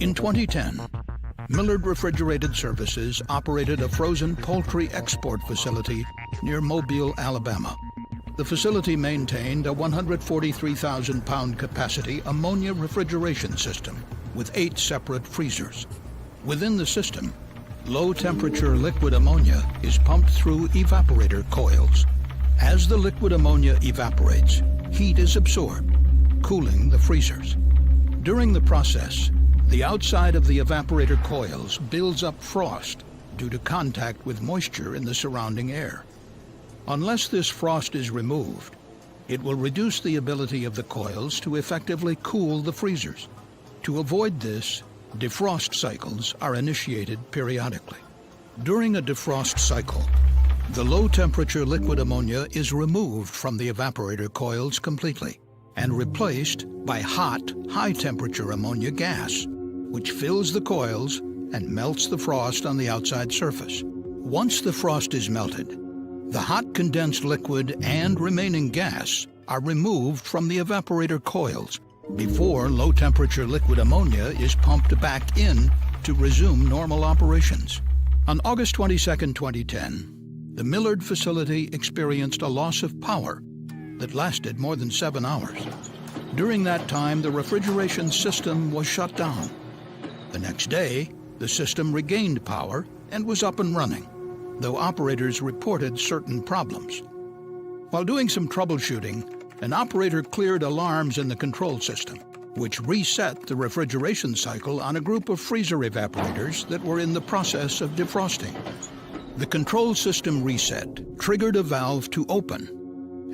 In 2010, Millard Refrigerated Services operated a frozen poultry export facility near Mobile, Alabama. The facility maintained a 143,000-pound capacity ammonia refrigeration system with 8 separate freezers. Within the system, low-temperature liquid ammonia is pumped through evaporator coils. As the liquid ammonia evaporates, heat is absorbed, cooling the freezers. During the process, the outside of the evaporator coils builds up frost due to contact with moisture in the surrounding air. Unless this frost is removed, it will reduce the ability of the coils to effectively cool the freezers. To avoid this, defrost cycles are initiated periodically. During a defrost cycle, the low-temperature liquid ammonia is removed from the evaporator coils completely and replaced by hot, high-temperature ammonia gas, which fills the coils and melts the frost on the outside surface. Once the frost is melted, the hot condensed liquid and remaining gas are removed from the evaporator coils before low-temperature liquid ammonia is pumped back in to resume normal operations. On August 22, 2010, the Millard facility experienced a loss of power that lasted more than 7 hours. During that time, the refrigeration system was shut down. The next day, the system regained power and was up and running, though operators reported certain problems. While doing some troubleshooting, an operator cleared alarms in the control system, which reset the refrigeration cycle on a group of freezer evaporators that were in the process of defrosting. The control system reset triggered a valve to open,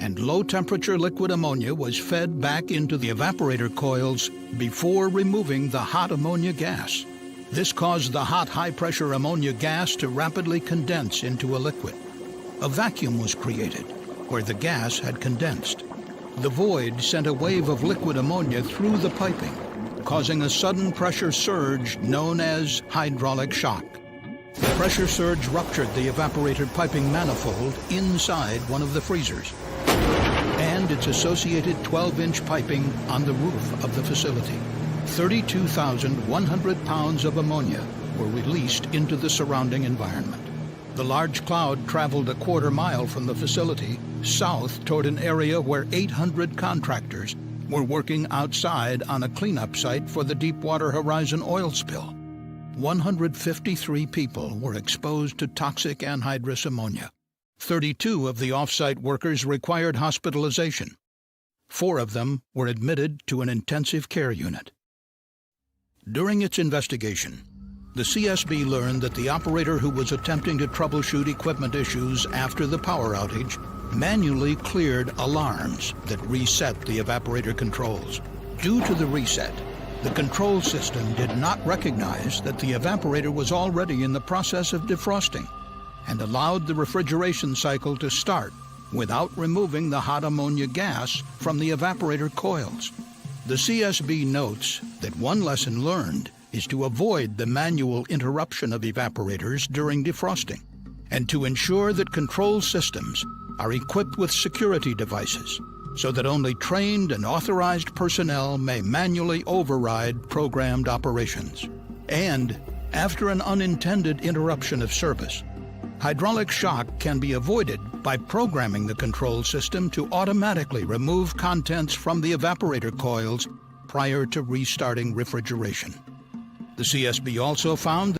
and low-temperature liquid ammonia was fed back into the evaporator coils before removing the hot ammonia gas. This caused the hot, high-pressure ammonia gas to rapidly condense into a liquid. A vacuum was created where the gas had condensed. The void sent a wave of liquid ammonia through the piping, causing a sudden pressure surge known as hydraulic shock. The pressure surge ruptured the evaporator piping manifold inside one of the freezers and its associated 12-inch piping on the roof of the facility. 32,100 pounds of ammonia were released into the surrounding environment. The large cloud traveled a quarter mile from the facility south toward an area where 800 contractors were working outside on a cleanup site for the Deepwater Horizon oil spill. 153 people were exposed to toxic anhydrous ammonia. 32 of the off-site workers required hospitalization. 4 of them were admitted to an intensive care unit. During its investigation, the CSB learned that the operator who was attempting to troubleshoot equipment issues after the power outage manually cleared alarms that reset the evaporator controls. Due to the reset, the control system did not recognize that the evaporator was already in the process of defrosting and allowed the refrigeration cycle to start without removing the hot ammonia gas from the evaporator coils. The CSB notes that one lesson learned is to avoid the manual interruption of evaporators during defrosting and to ensure that control systems are equipped with security devices so that only trained and authorized personnel may manually override programmed operations. And after an unintended interruption of service, hydraulic shock can be avoided by programming the control system to automatically remove contents from the evaporator coils prior to restarting refrigeration. The CSB also found